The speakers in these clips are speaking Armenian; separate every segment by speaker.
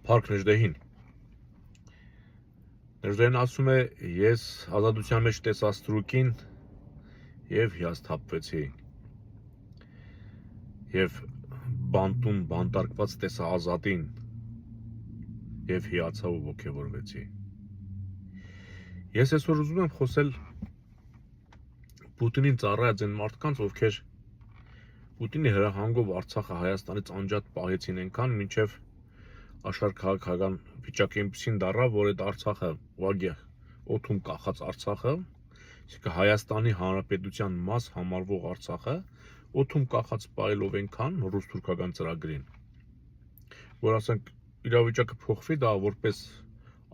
Speaker 1: Փառք Նժդեհին։ Նժդեհին ասում է, ես ազատության մեջ տեսա ստրուկին և հիասթափվեցի։ Եվ բանտում բանտարկված տեսա ազատին և հիացա ու ոգևորվեցի։ Ես այսօր ուզում եմ խոսել Պուտինին ծառայած այն մարդկանց, ովքեր Պուտինի հրահանգով Արցախը Հայաստանից անջատ պահեցին այնքան, մինչև աշխարհաքաղաքական վիճակը այնպիսին դառավ, որ այդ Արցախը ուղղակի օդում կախած Արցախը, իսկ Հայաստանի Հանրապետության մաս համարվող Արցախը օդում կախած պահելով այնքան ռուս-թուրքական ծրագրին, որ ասենք իրավիճակը փոխվի, դա որպես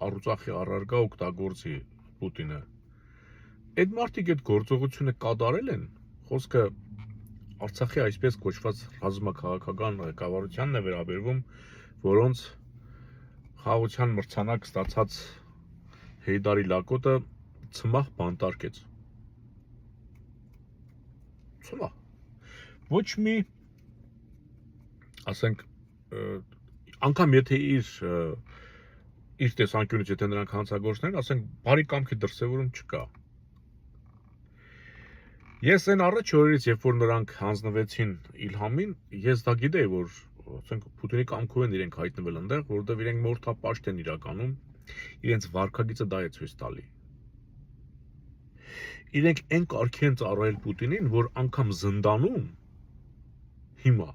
Speaker 1: առուծախի առարկա օգտագործի Պուտինը։ Այդ մարդիկ այդ գործողությունը կատարել են, խոսքը Արցախի այսպես կոչված ռազմաքաղաքական ղեկավարությանն է վերաբերվում, որոնց խաղաղության մրցանակ ստացած Հեյդարի Լակոտը ցմահ բանտարկեց։ Ցմահ։ Ոչ մի, ասենք, անգամ եթե իր տեսանկյունից, եթե նրանք հանցագործներ, ասենք, բարի կամքի դրսևորում չկա։ Ես այն առաջ օրերից, երբ որ նրանք հանձնվեցին Իլհամին, ես դա գիտեի, որ ասենք Պուտինի կամքով են իրենք հայտնվել այնտեղ, որովհետև իրենք մորթապաշտ են իրականում, իրենց վարքագիծը դա է ցույց տալի։ Իրենք այն կարգի են ծառայել Պուտինին, որ անգամ զնդանում հիմա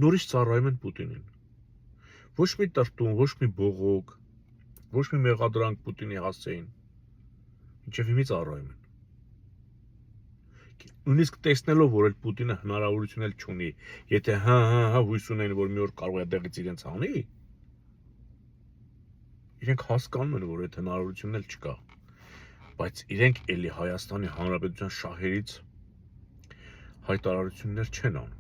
Speaker 1: նորից ծառայում են Պուտինին։ Ոչ մի տրտում, ոչ մի բողոք, ոչ մի մեղադրանք Պուտինի հասցեին, մինչև հիմա ծառայում են։ Նույնիսկ տեսնելով, որ այդ Պուտինը հնարավորություն էլ չունի, եթե հույս ունեն, որ մի օր կարող է դեղից իրենց անի, իրենք հասկանում են, որ այդ հնարավորությունն էլ չկա, բայց իրենք էլի Հայաստանի Հանրապետության շահերից հայտարարություններ չեն անում։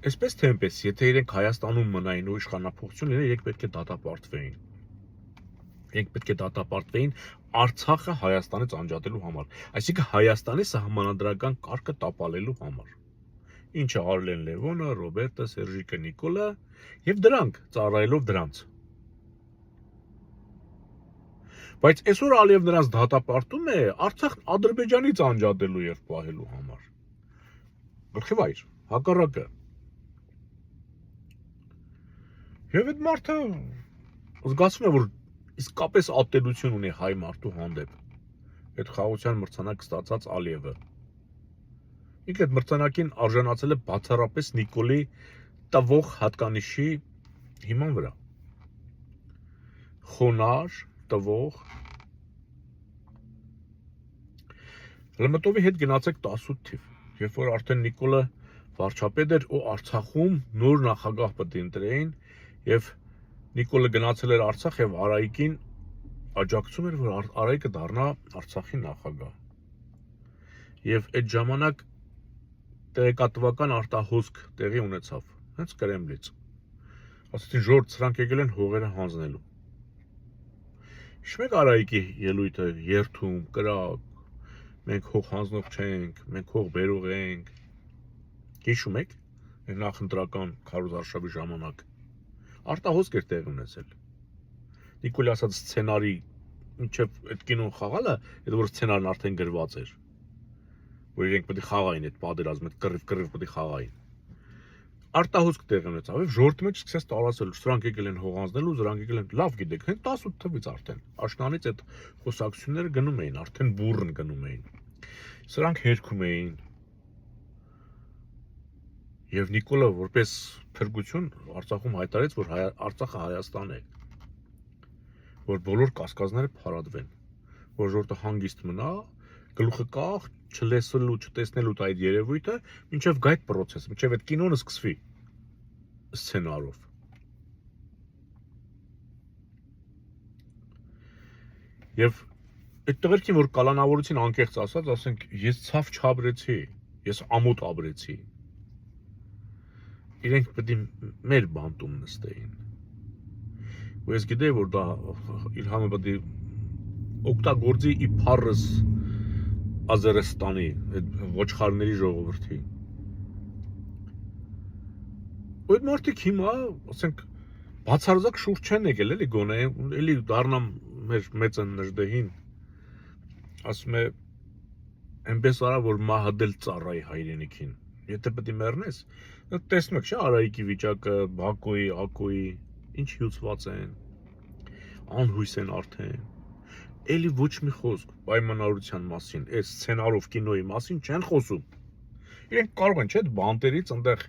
Speaker 1: Այսպես թե այնպես, եթե իրենք Հայաստանում մնային ու իշխանափոխություն լիներ, իրենք պետք է դատապարտվեին։ Իրենք պետք է դատապարտվեին Արցախը Հայաստանից անջատելու համար, այսինքն Հայաստանի սահմանադրական կարգը տապալելու համար։ Ինչը արել են Լևոնը, Ռոբերտը, Սերժիկը, Նիկոլը եւ դրանք ծառայելով դրանց։ Բայց այսօր Ալիև նրանց դատապարտում է Արցախն Ադրբեջանից անջատելու եւ պահելու համար։ Գլխիվայր, հակառակը։ Եվ այդ մարդը զգացում է, որ իսկապես ատելություն ունի հայ մարդու հանդեպ, այդ խաղաղության մրցանակ ստացած Ալիևը։ Ինքը այդ մրցանակին արժանացել է բացառապես Նիկոլի տվող հատկանիշի հիման վրա։ Խոնար, տվող։ Լմտովի հետ գնացեք 18 թիվ, երբ որ արդեն Նիկոլը վարչապետ էր ու Արցախում նոր նախագահ պետք է ընտրեին եւ Նիկոլը գնացել էր Արցախ եւ Արայիկին աջակցում էր, որ Արայիկը դառնա Արցախի նախագահ։ Եվ այդ ժամանակ տեղեկատվական արտահոսք տեղի ունեցավ, հենց Կրեմլից։ Ասացին, ժողովուրդ, սրանք եկել են հողերը հանձնելու։ Հիշում եք Արայիկի ելույթը, երթում, կրակ, մենք հող հանձնող չենք, մենք հող բերող ենք։ Հիշում եք նախընտրական քարոզարշավի ժամանակ արտահոսք էր տեղի ունեցել։ Նիկոլի ասած սցենարի մինչև այդ կինոն խաղալը, այդ որ սցենարն արդեն գրված էր, որ իրենք պետք է խաղային այդ պատերազմը, այդ կռիվ պետք է խաղային։ Արտահոսք տեղի ունեցավ, եւ ժողովրդի մեջ սկսեց տարածել, սրանք եկել են հող հանձնելու, սրանք եկել են, լավ գիտեք, հենց 18 թվից արդեն աշնանից այդ խոսակցությունները գնում էին, արդեն բուրըն գնում էին։ Սրանք հերքում էին։ Եվ Նիկոլը որպես փրկություն Արցախում հայտարարեց, որ Արցախը Հայաստան է, որ բոլոր կասկածները փարատվեն, որ ժողովուրդը հանգիստ մնա, գլուխը կախ, չլեսելու, չտեսնելու այդ երևույթը, մինչև գա այդ process, մինչև այդ կինոնը սկսվի սցենարով։ Եվ այդ տղերքին, որ կալանավորեցին անկեղծ ասած, ասենք, ես ցավ չաբրեցի, ես ամոթ աբրեցի։ Իրենք պետք է մեր բանտում նստեին։ Ու ես գիտեի, որ դա Իլհամը պետք է օգտագործի իբարս Ազերստանի, այդ ոչխարների ժողովրդի։ Այդ մարդիկ հիմա, ասենք, բացարձակ շուրջ չեն եկել, էլի գոնե, էլի դառնամ մեր մեծն նժդեհին, ասում է, այնպես արա, որ մահադել ծառայի հայրենիքին, եթե պետք է մեռնես, տեսնում եք, չէ, Արայիկի վիճակը, Բակոյի, Ակոյի, ինչ հյուծված են, անհույս են արդեն, էլի ոչ մի խոսք պայմանավորության մասին, այս սցենարով կինոյի մասին չեն խոսում, իրենք կարող են, չէ, բանտերից ընդեղ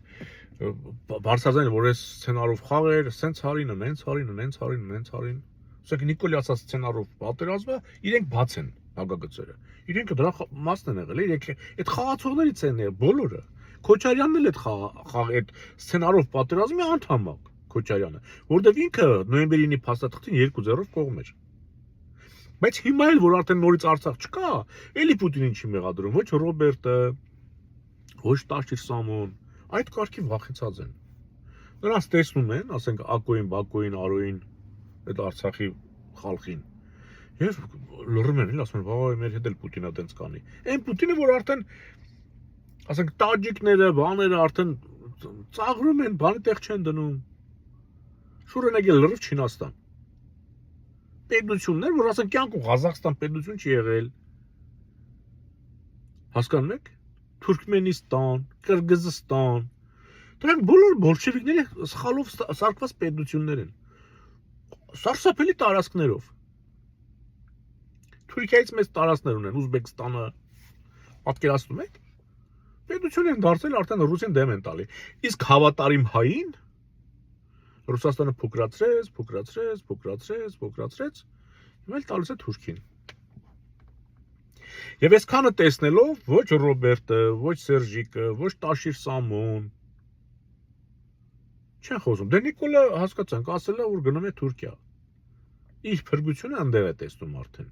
Speaker 1: բարձրացան, որ այս սցենարով խաղեր, սենց հարին, նենց հարին, նենց հարին, նենց հարին։ Ասենք Նիկոլի ասած սցենարով պատերազմը իրենք բաց են հագագծերը։ Իրենք դրա մասն են եղել, իրենք այդ խաղացողներից են բոլորը։ Քոչարյանն էլ այդ սցենարով պատերազմի անդամ է Քոչարյանը, որտեղ ինքը նոյեմբերի 9-ի փաստաթղթին 2-0-ով կողմ էր։ Բայց հիմա էլ որ արդեն նորից Արցախ չկա, էլի Պուտինին չի մեղադրում, ոչ Ռոբերտը, ոչ Տաշիր Սամոն, այդ կարգի վախեցած են։ Նրանց տեսնում են, ասենք Ակոյին, Բակոյին, Արոյին, այդ Արցախի խալխին։ Եվ լռում են, ասում են, վայ, մեր հետ էլ Պուտինը տենց կանի։ Այն Պուտինը, որ արդեն, ասենք, տաջիկները, բաները արդեն ծաղրում են, բանի տեղ չեն դնում։ Շուր են եկել լրիվ Չինաստան։ Պետություններ, որ ասենք կյանքում Ղազախստան պետություն չի եղել։ Հասկանում եք։ Թուրքմենիստան, Կырգызստան, դրանք բոլոր բոլշևիկների սխալով սարքված պետություններ են։ Սարսափելի տարածքներով։ Թուրքիայից մեծ տարածքներ ունեն, Ուզբեկստանը, պատկերացնում եք։ Պետություն են դարձել, արդեն Ռուսին դեմ են տալի։ Իսկ հավատարիմ հային Ռուսաստանը փոքրացրեց, հիմա էլ տալիս է Թուրքին։ Եվ այսքանը տեսնելով ոչ Ռոբերտը, ոչ Սերժիկը, ոչ Տաշիր Սամոն չեն խոսում։ Դե Նիկոլը հասկացանք, ասել է, որ գնում է Թուրքիա։ Իր փրկությունը այնտեղ է տեսնում արդեն։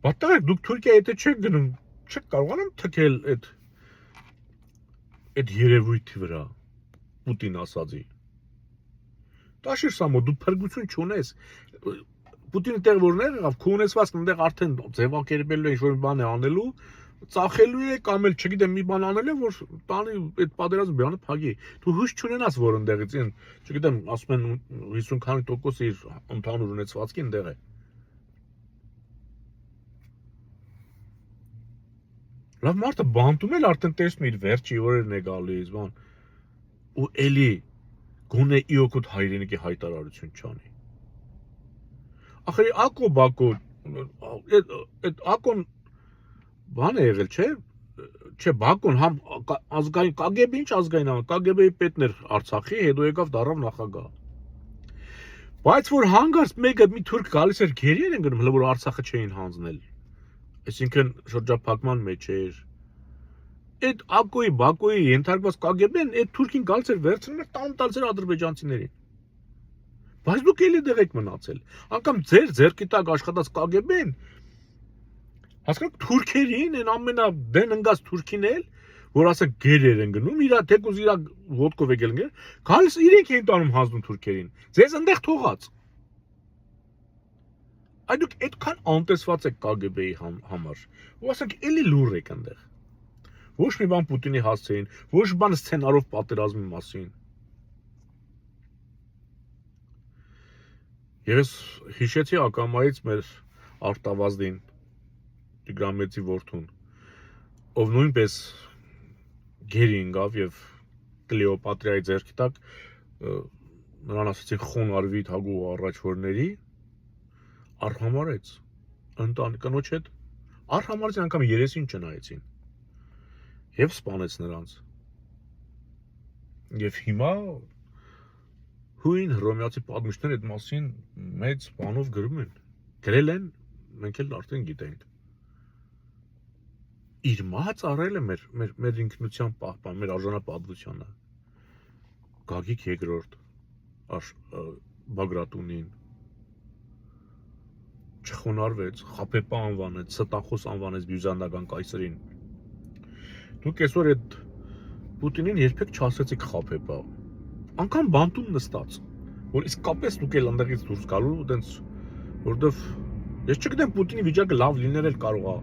Speaker 1: Բայց դուք Թուրքիա եթե չեք գնում, չեք կարողանում թքել այդ երևույթի վրա Պուտին ասածի։ Տաշիր Սամոն, դու փրկություն չունես։ Պուտինը տեղ որներ եղավ, քո ունեցվածքն այնտեղ արդեն ձևակերպելու է ինչ-որ բան է անելու, ծախելու է կամ էլ չգիտեմ մի բան անել է, որ տանի այդ պատերազմը բանը փակի։ Դու հույս չունենաս, որ այնտեղից են, չգիտեմ, ասում են 50% իր ընդհանուր ունեցվածքի այնտեղ է։ Լավ մարդը բանտում էլ արդեն տեսնում իր վերջի օրերն է գալիս, բան։ Ու էլի գոնե իօկոտ հայրենիքի հայտարարություն չանի։ Ախր Ակո Բակո, այդ Ակոն բան է եղել, չէ՞։ Չէ, Բակոն համ ազգային KGB ինչ ազգային ան, KGB-ի պետն էր Արցախի, հետո եկավ դառավ նախագահ։ Բայց որ հանգարց մեկը մի թուրք գալիս էր գերի են գնում, հələ որ Արցախը չէին հանձնել։ Այսինքն շրջափակման մեջ էր։ Այդ Ակոյի, Բակոյի ենթարկված KGB-ն այդ թուրքին գալիս էր վերցնում էր տանում տալիս էր ադրբեջանցիներին։ Բայց դուք էլի դեղ եք մնացել։ Անկամ ձեր ձեռքի տակ աշխատած KGB-ն հասկանաք թուրքերին, այն ամենադեն ընկած թուրքին էլ, որ ասեք գերեր են գնում, իրա թեկուզ իրա ոտքով եկել գեր, գալիս իրենք էին տանում հանձնում թուրքերին։ Ձեզ այնտեղ թողած։ Այդ դուք այդքան անտեսված եք KGB-ի համար։ Ու ասենք էլի լուր եք այնտեղ։ Ոչ մի բան Պուտինի հասցեին, ոչ բան սցենարով պատերազմի մասին։ Եվ ես հիշեցի ակամայից մեր Արտավազդին, Տիգրամեծի որդուն, ով նույնպես գերի ընկավ եւ Կլեոպատրայի ձեռքի տակ նրան ասացին խոն արվի թագու առաջորդների, արհամարեց ընտան կնոջ հետ, արհամարեց անգամ երեսին չնայեցին եւ սպանեց նրանց։ Եվ հիմա հույն հռոմեացի պատմիչները այդ մասին մեծ բանով գրում են։ Գրել են, մենք էլ արդեն գիտենք։ Իր մահը ծառայել է մեր ինքնության պահպան, մեր արժանապատվությանը։ Գագիկ II Բագրատունին չխոնարհվեց, խաբեպա անվանեց, ստախոս անվանեց բյուզանդական կայսրին։ Դուք այսօր այդ Պուտինին երբեք չասեցիք խաբեպա։ Անկամ բանտում նստած, որ իսկապես դուք էլ ընդեղից դուրս գալու այտենց, որովհետև ես չգիտեմ Պուտինի վիճակը լավ լինել էլ կարող է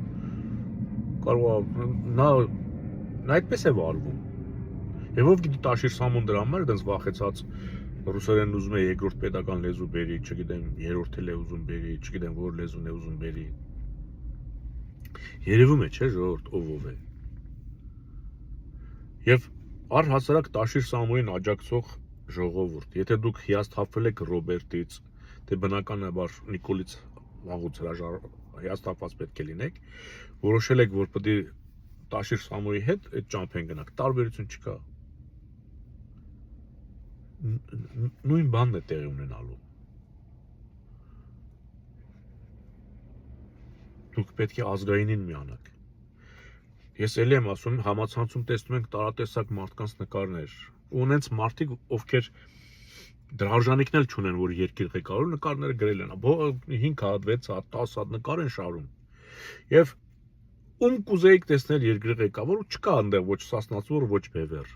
Speaker 1: նա այդպես է վարվում։ Եվ ով գիտի Տաշիր Սամոն դրա համար այդպես վախեցած ռուսերեն ուզում է երկրորդ պետական լեզու բերի, չգիտեմ, երրորդ էլ է ուզում բերի, չգիտեմ որ լեզուն է ուզում բերի։ Երևում է, չէ՞, ժողովուրդ ով է։ Եվ առհասարակ Տաշիր Սամոյին աջակցող ժողովուրդ, եթե դուք հիասթափվել եք Ռոբերտից, դե բնականաբար Նիկոլից վաղուց հիասթափված պետք է լինեք, որոշել եք, որ պետք է Տաշիր Սամոյի հետ այդ ճամփեն գնաք, տարբերություն չկա։ Նույն բանն է տեղի ունենալու։ Դուք պետք է ազգայինին միանաք։ Ես էլի եմ ասում, համացանցում տեսնում ենք տարատեսակ մարդկանց նկարներ։ Ու ունենց մարդիկ, ովքեր դրա արժանիքն էլ չունեն, որ երկիր ղեկավարու նկարները գրել են։ 5 հատ, 6 հատ, 10 հատ նկար են շարում։ Եվ ում կուզեիք տեսնել երկրի ղեկավար, ու չկա այնտեղ ոչ Սասնացուր, ոչ Բևեր։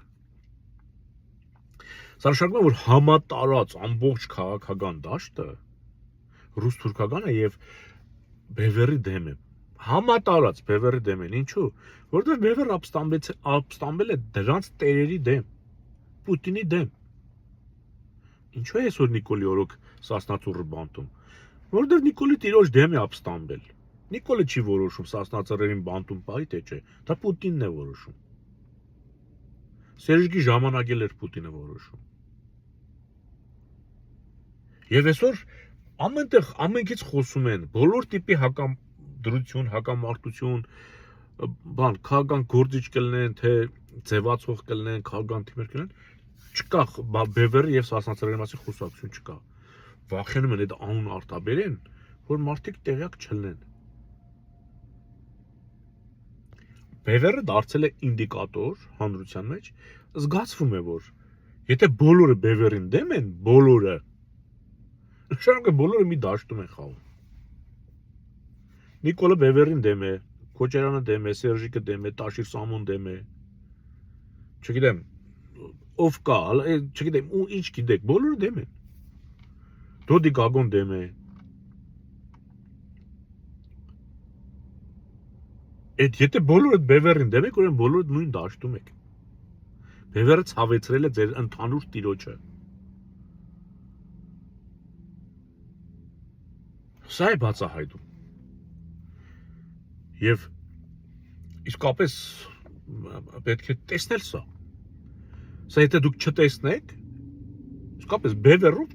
Speaker 1: Սա նշանակում է, որ համատարած ամբողջ քաղաքական դաշտը ռուս-թուրքական է եւ Բևերի դեմ է։ Համատարած Բևերի դեմ են։ Ինչու՞։ Որովհետեւ Բևերը ապստամբել է դրանց տերերի դեմ, Պուտինի դեմ։ Ինչու է այսօր Նիկոլի օրոք Սասնացուրը բանտում։ Որովհետեւ Նիկոլի տիրոջ դեմ է ապստամբել։ Նիկոլը չի որոշում Սասնացուրերին բանտում պահի թե չէ։ Դա Պուտինն է որոշում։ Սերժկի ժամանակ էլ էր Պուտինը որոշում։ Եվ այսօր ամենտեղ ամենքից խոսում են, բոլոր տիպի հակամդրություն, հակամարտություն, բան, քաղաքական գործիչ կլինեն, թե ձևացող կլինեն, քաղաքական թիմեր կլինեն, չկա Բևերի եւ Սասնացուրերի մասին խոսակցություն չկա։ Վախենում են այդ անուն արտաբերեն, որ մարդիկ տեղյակ չլինեն։ Բևերը դարձել է ինդիկատոր հանրության մեջ, զգացվում է, որ եթե բոլորը Բևերին դեմ են, բոլորը նշանակում է բոլորը մի դաշտում են խաղում։ Նիկոլը Բևերին դեմ է, Քոչարյանը դեմ է, Սերժիկը դեմ է, Տաշիր Սամոն դեմ է։ Չգիտեմ, ով կա, չգիտեմ, ու ինչ գիտեք, բոլորը դեմ են։ Դոդի Գագոն դեմ է։ Այդ եթե բոլորը Բևերին դեմ եք, ուրեմն բոլորը նույն դաշտում եք։ Բևերը ցավեցրել է ձեր ընդհանուր տիրոջը։ Սա է բացահայտում։ Եվ իսկապես պետք է տեսնել սա։ Սա եթե դուք չտեսնեք, իսկապես Բևերով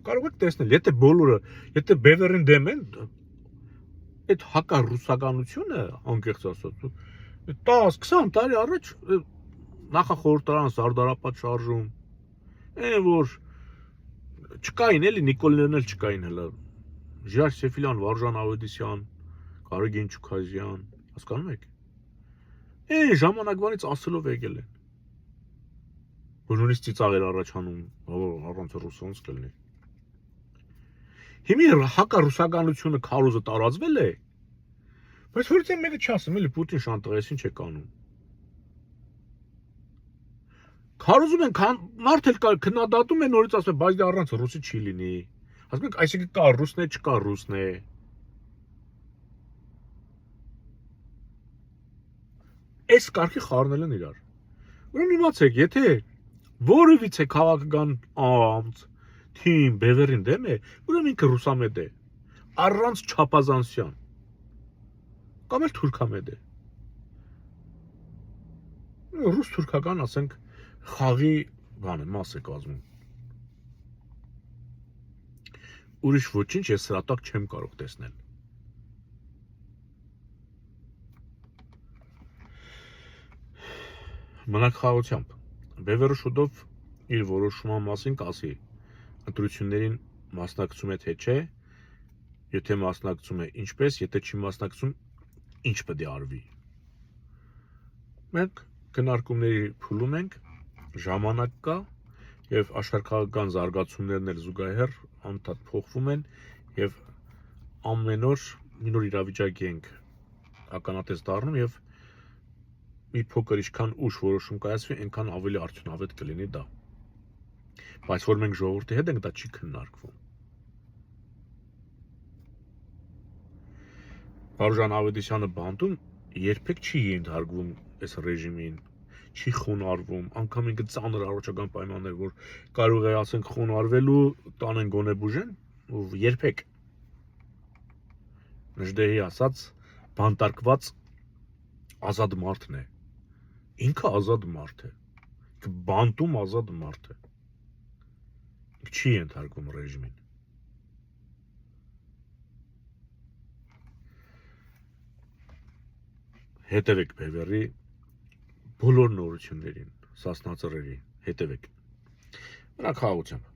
Speaker 1: կարող եք տեսնել, եթե բոլորը, եթե Բևերին դեմ են, այդ հակառուսականությունը, անկեղծ ասած, 10-20 տարի առաջ նախախորհրդարան Սարդարապատ շարժում, որ չկային էլի Նիկոլներն էլ չկային հələ։ Ժիրայր Սեֆիլյան, Վարժան Ավետիսյան, Կարագին Չուքազյան, հասկանում եք։ Այն ժամանակվանից ասելով եկել են։ Որ նույնիսկ ծիծաղ էր առաջանում, առանց ռուսոնց կլինի։ Հիմա հակառուսականությունը քարոզը տարածվել է, բայց որից մեկը չասում էլի Պուտին շանտաղես ինչ է կանում։ Քարոզում են, մարդ էլ քննադատում են նորից ասում, բայց դա առանց ռուսի չի լինի։ Հասկանում եք, այսինքն կա ռուսն է, չկա ռուսն է։ Այս կարգի խառնել են իրար։ Ուրեմն իմացեք, եթե որևիցե քաղաքական անձ, թիմ Բևերին դեմ է, ուրեմն ինքը ռուսամետ է, առանց չափազանցյան, կամ էլ թուրքամետ է։ Ռուս-թուրքական, ասենք, խաղի բան է, մաս է կազմում։ Ուրիշ ոչինչ ես սրա տակ չեմ կարող տեսնել։ Մնաք խաղությամբ։ Բևերը շուտով իր որոշման մասին կասի, ընտրություններին մասնակցում է թե չէ, եթե մասնակցում է ինչպես, եթե չի մասնակցում, ինչ պետք է արվի։ Մենք քննարկումների փուլում ենք, ժամանակ կա եւ աշխարհական զարգացումներն էլ զուգահեռ անդադ փոխվում են եւ ամեն օր մի նոր իրավիճակի ենք ականատես դառնում եւ մի փոքր ինչքան ուշ որոշում կայացվի, այնքան ավելի արդյունավետ կլինի դա։ Բայց որ մենք ժողովրդի հետ ենք, դա չի քննարկվում։ Վարժան Ավետիսյանը բանտում երբեք չի ենթարկվում այս ռեժիմին։ չի խոնարհվում, անգամ ինքը ծանր առողջական պայմաններ, որ կարող է ասենք խոնարհվելու, տանեն գոնե բուժեն, ու երբեք Նժդեհի ասած բանտարկված ազատ մարդն է։ Ինքը ազատ մարդ է։ Ինքը բանտում ազատ մարդ է։ Ինքը չի ենթարկվում ռեժիմին։ Հետևեք Բևերի բոլոր նորություններին, Սասնա ծռերի, հետևեք։ Մնաք խաղաղությամբ։